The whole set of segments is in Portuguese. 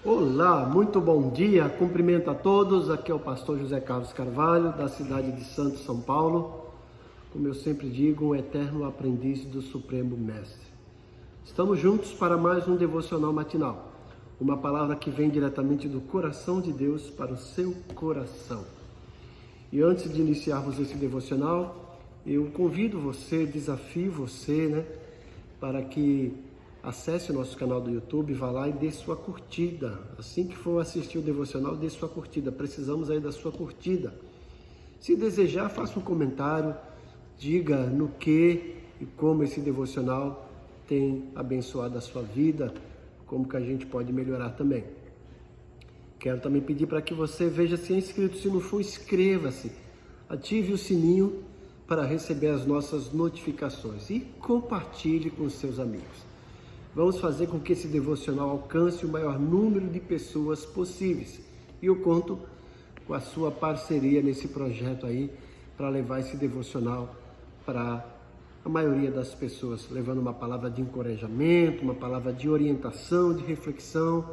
Olá, muito bom dia, cumprimento a todos, aqui é o pastor José Carlos Carvalho, da cidade de Santos, São Paulo, como eu sempre digo, um eterno aprendiz do Supremo Mestre. Estamos juntos para mais um devocional matinal, uma palavra que vem diretamente do coração de Deus para o seu coração. E antes de iniciarmos esse devocional, eu convido você, desafio você, para que acesse o nosso canal do YouTube, vá lá e dê sua curtida. Assim que for assistir o devocional, dê sua curtida. Precisamos aí da sua curtida. Se desejar, faça um comentário, diga no que e como esse devocional tem abençoado a sua vida, como que a gente pode melhorar também. Quero também pedir para que você veja se é inscrito. Se não for, inscreva-se. Ative o sininho para receber as nossas notificações e compartilhe com seus amigos. Vamos fazer com que esse devocional alcance o maior número de pessoas possíveis. E eu conto com a sua parceria nesse projeto aí, para levar esse devocional para a maioria das pessoas, levando uma palavra de encorajamento, uma palavra de orientação, de reflexão,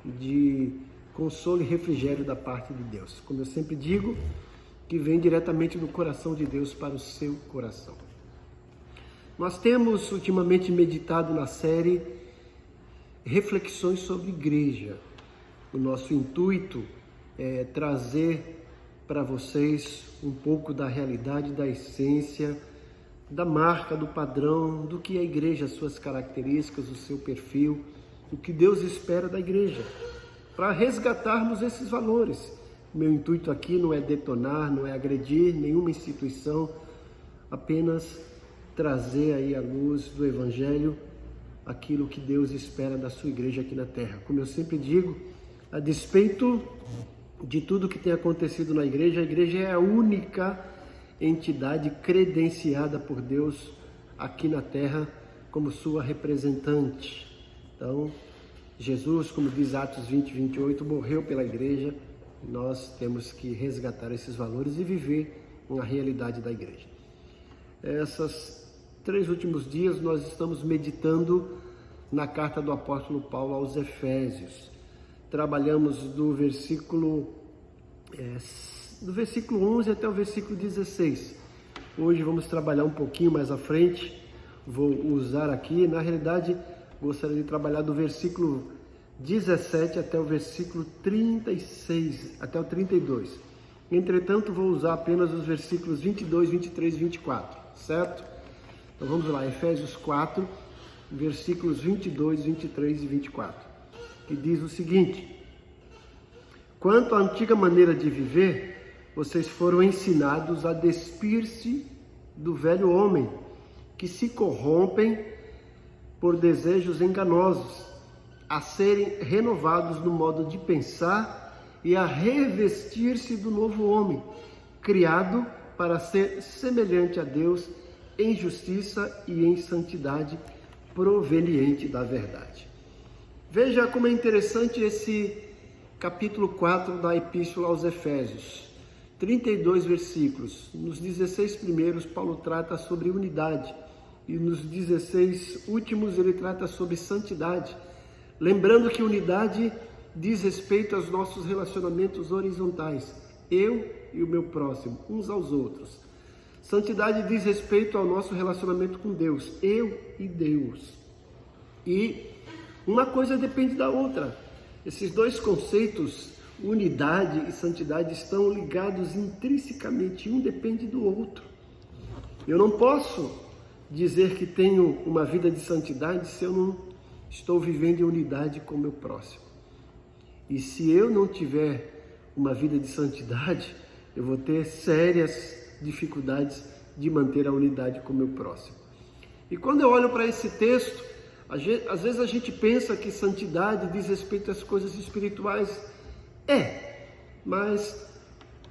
de consolo e refrigério da parte de Deus. Como eu sempre digo, que vem diretamente do coração de Deus para o seu coração. Nós temos ultimamente meditado na série Reflexões sobre Igreja. O nosso intuito é trazer para vocês um pouco da realidade, da essência, da marca, do padrão, do que é a igreja, as suas características, o seu perfil, o que Deus espera da igreja, para resgatarmos esses valores. Meu intuito aqui não é detonar, não é agredir nenhuma instituição, apenas trazer aí à luz do Evangelho aquilo que Deus espera da sua igreja aqui na terra. Como eu sempre digo, a despeito de tudo que tem acontecido na igreja, a igreja é a única entidade credenciada por Deus aqui na terra como sua representante. Então, Jesus, como diz Atos 20, 28, morreu pela igreja. Nós temos que resgatar esses valores e viver a realidade da igreja. Esses 3 últimos dias nós estamos meditando na carta do apóstolo Paulo aos Efésios. Trabalhamos do versículo 11 até o versículo 16. Hoje vamos trabalhar um pouquinho mais à frente. Vou usar aqui, na realidade, gostaria de trabalhar do versículo 17 até o versículo 36, até o 32. Entretanto, vou usar apenas os versículos 22, 23 e 24, certo? Então vamos lá, Efésios 4, versículos 22, 23 e 24, que diz o seguinte: quanto à antiga maneira de viver, vocês foram ensinados a despir-se do velho homem, que se corrompem por desejos enganosos, a serem renovados no modo de pensar e a revestir-se do novo homem, criado para ser semelhante a Deus em justiça e em santidade proveniente da verdade. Veja como é interessante esse capítulo 4 da Epístola aos Efésios. 32 versículos. Nos 16 primeiros, Paulo trata sobre unidade. E nos 16 últimos, ele trata sobre santidade. Lembrando que unidade diz respeito aos nossos relacionamentos horizontais. Eu e o meu próximo, uns aos outros. Santidade diz respeito ao nosso relacionamento com Deus, eu e Deus. E uma coisa depende da outra. Esses dois conceitos, unidade e santidade, estão ligados intrinsecamente, um depende do outro. Eu não posso dizer que tenho uma vida de santidade se eu não estou vivendo em unidade com o meu próximo. E se eu não tiver uma vida de santidade, eu vou ter sérias dificuldades de manter a unidade com o meu próximo. E quando eu olho para esse texto, às vezes a gente pensa que santidade diz respeito às coisas espirituais. Mas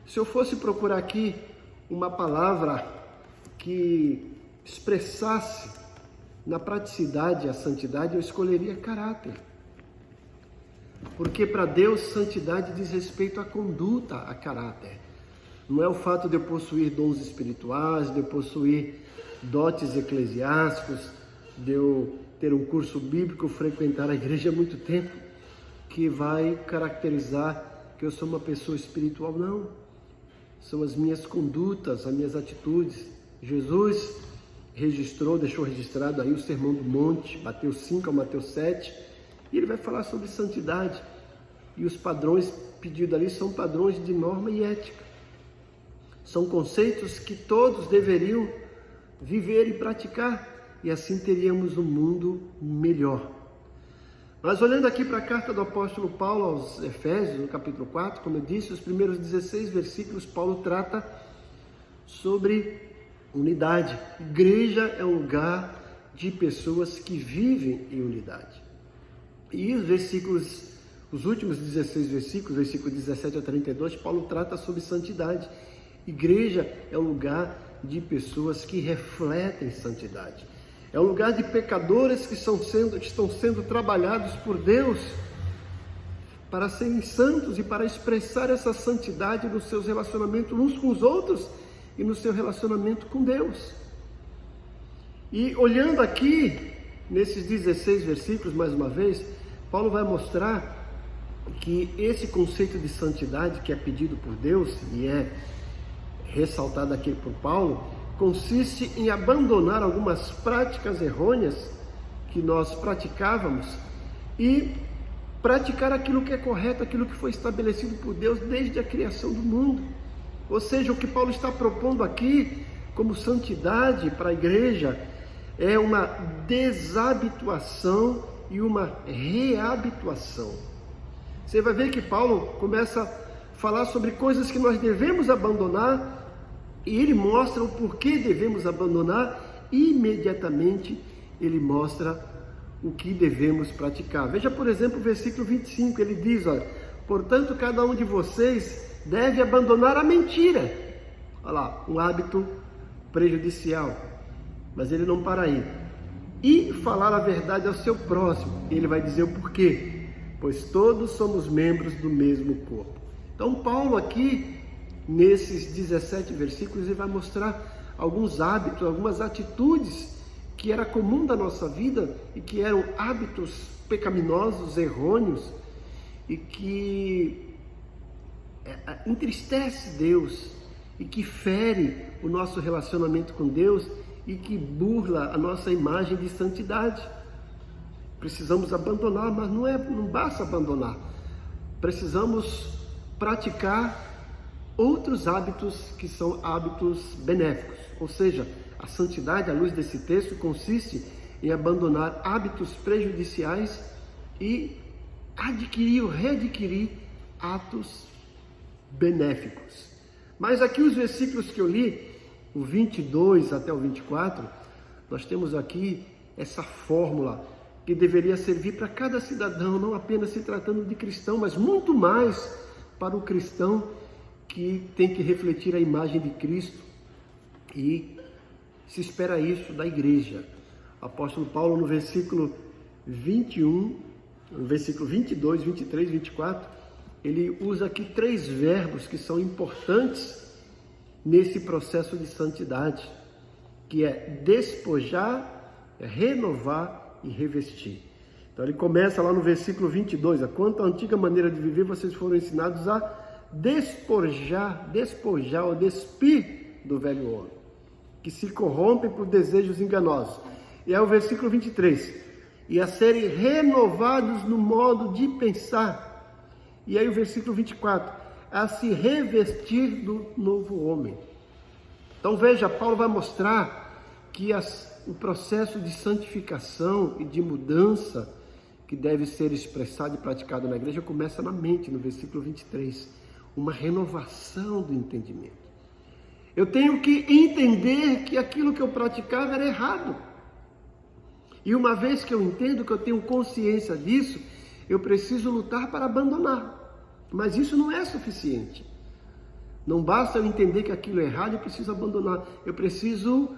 se eu fosse procurar aqui uma palavra que expressasse na praticidade a santidade, eu escolheria caráter. Porque para Deus, santidade diz respeito à conduta, a caráter. Não é o fato de eu possuir dons espirituais, de eu possuir dotes eclesiásticos, de eu ter um curso bíblico, frequentar a igreja há muito tempo, que vai caracterizar que eu sou uma pessoa espiritual, não. São as minhas condutas, as minhas atitudes. Jesus deixou registrado aí o Sermão do Monte, Mateus 5 a Mateus 7, e ele vai falar sobre santidade. E os padrões pedidos ali são padrões de norma e ética. São conceitos que todos deveriam viver e praticar, e assim teríamos um mundo melhor. Mas olhando aqui para a carta do apóstolo Paulo aos Efésios, no capítulo 4, como eu disse, os primeiros 16 versículos, Paulo trata sobre unidade. Igreja é um lugar de pessoas que vivem em unidade. E os últimos 16 versículos, versículos 17 a 32, Paulo trata sobre santidade. Igreja é um lugar de pessoas que refletem santidade. É um lugar de pecadores que estão sendo trabalhados por Deus para serem santos e para expressar essa santidade nos seus relacionamentos uns com os outros e no seu relacionamento com Deus. E olhando aqui, nesses 16 versículos, mais uma vez, Paulo vai mostrar que esse conceito de santidade que é pedido por Deus e é ressaltado aqui por Paulo, consiste em abandonar algumas práticas errôneas que nós praticávamos e praticar aquilo que é correto, aquilo que foi estabelecido por Deus desde a criação do mundo. Ou seja, o que Paulo está propondo aqui como santidade para a igreja é uma desabituação e uma reabituação. Você vai ver que Paulo começa a falar sobre coisas que nós devemos abandonar, e ele mostra o porquê devemos abandonar, e imediatamente ele mostra o que devemos praticar. Veja, por exemplo, o versículo 25, ele diz, olha, portanto, cada um de vocês deve abandonar a mentira. Olha lá, um hábito prejudicial. Mas ele não para aí. E falar a verdade ao seu próximo. Ele vai dizer o porquê. Pois todos somos membros do mesmo corpo. Então, Paulo aqui, nesses 17 versículos, ele vai mostrar alguns hábitos, algumas atitudes que era comum da nossa vida e que eram hábitos pecaminosos, errôneos e que entristece Deus e que fere o nosso relacionamento com Deus e que burla a nossa imagem de santidade. Precisamos abandonar, mas não basta abandonar. Precisamos praticar outros hábitos que são hábitos benéficos. Ou seja, a santidade, à luz desse texto, consiste em abandonar hábitos prejudiciais e adquirir ou readquirir atos benéficos. Mas aqui os versículos que eu li, o 22 até o 24, nós temos aqui essa fórmula que deveria servir para cada cidadão, não apenas se tratando de cristão, mas muito mais para o cristão que tem que refletir a imagem de Cristo, e se espera isso da igreja. O apóstolo Paulo, no versículo 21, no versículo 22, 23, 24, ele usa aqui 3 verbos que são importantes nesse processo de santidade, que é despojar, renovar e revestir. Então ele começa lá no versículo 22, quanto à antiga maneira de viver, vocês foram ensinados a despojar ou despir do velho homem, que se corrompe por desejos enganosos. E é o versículo 23, e a serem renovados no modo de pensar. E aí o versículo 24, a se revestir do novo homem. Então veja, Paulo vai mostrar que o processo de santificação e de mudança que deve ser expressado e praticado na igreja começa na mente, no versículo 23. Uma renovação do entendimento. Eu tenho que entender que aquilo que eu praticava era errado. E uma vez que eu entendo, que eu tenho consciência disso, eu preciso lutar para abandonar. Mas isso não é suficiente. Não basta eu entender que aquilo é errado, eu preciso abandonar. Eu preciso,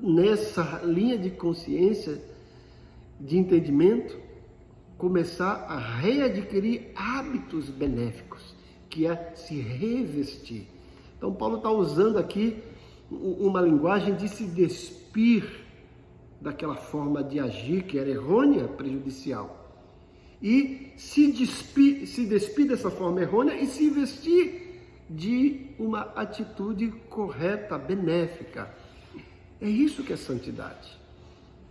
nessa linha de consciência, de entendimento, começar a readquirir hábitos benéficos, que é se revestir. Então Paulo está usando aqui uma linguagem de se despir daquela forma de agir que era errônea, prejudicial, e se despir dessa forma errônea e se vestir de uma atitude correta, benéfica. É isso que é santidade.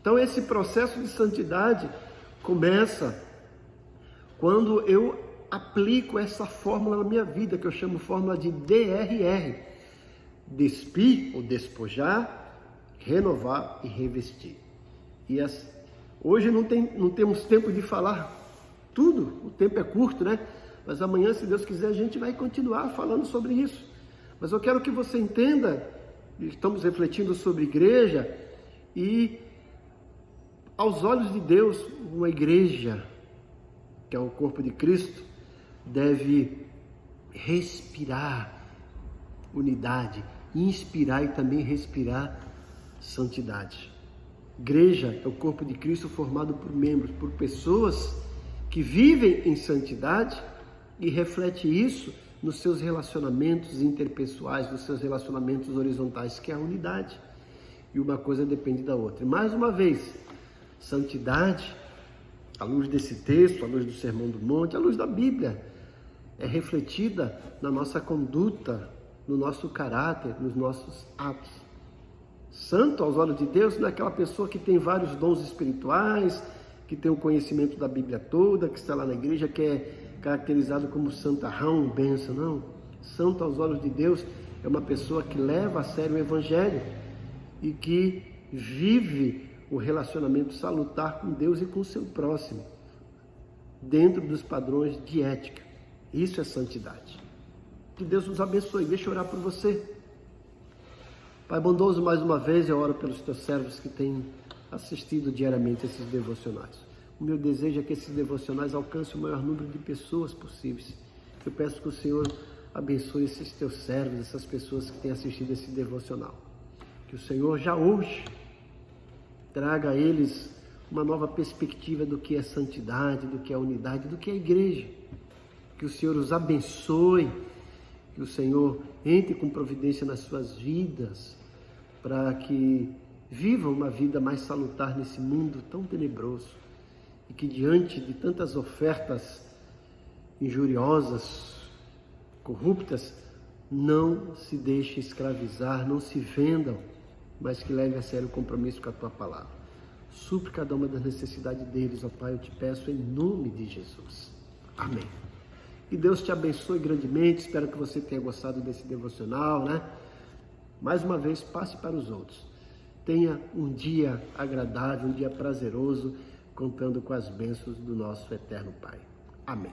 Então esse processo de santidade começa quando eu aplico essa fórmula na minha vida, que eu chamo fórmula de DRR. Despir ou despojar, renovar e revestir. Hoje não temos tempo de falar tudo, o tempo é curto, né? Mas amanhã, se Deus quiser, a gente vai continuar falando sobre isso. Mas eu quero que você entenda, estamos refletindo sobre igreja, e aos olhos de Deus, uma igreja, que é o corpo de Cristo, deve respirar unidade, inspirar e também respirar santidade. Igreja é o corpo de Cristo formado por membros, por pessoas que vivem em santidade e reflete isso nos seus relacionamentos interpessoais, nos seus relacionamentos horizontais, que é a unidade. E uma coisa depende da outra. E mais uma vez, santidade, à luz desse texto, à luz do Sermão do Monte, à luz da Bíblia, é refletida na nossa conduta, no nosso caráter, nos nossos atos. Santo aos olhos de Deus não é aquela pessoa que tem vários dons espirituais, que tem o conhecimento da Bíblia toda, que está lá na igreja, que é caracterizado como santarrão, benção, não. Santo aos olhos de Deus é uma pessoa que leva a sério o Evangelho e que vive o relacionamento salutar com Deus e com o seu próximo, dentro dos padrões de ética. Isso é santidade. Que Deus nos abençoe. Deixa eu orar por você. Pai bondoso, mais uma vez eu oro pelos teus servos que têm assistido diariamente esses devocionais. O meu desejo é que esses devocionais alcancem o maior número de pessoas possíveis. Eu peço que o Senhor abençoe esses teus servos, essas pessoas que têm assistido esse devocional. Que o Senhor já hoje traga a eles uma nova perspectiva do que é santidade, do que é unidade, do que é igreja. Que o Senhor os abençoe, que o Senhor entre com providência nas suas vidas, para que vivam uma vida mais salutar nesse mundo tão tenebroso, e que diante de tantas ofertas injuriosas, corruptas, não se deixem escravizar, não se vendam, mas que leve a sério o compromisso com a tua palavra. Supre cada uma das necessidades deles, ó Pai, eu te peço em nome de Jesus. Amém. Que Deus te abençoe grandemente. Espero que você tenha gostado desse devocional, né? Mais uma vez, passe para os outros. Tenha um dia agradável, um dia prazeroso, contando com as bênçãos do nosso eterno Pai. Amém.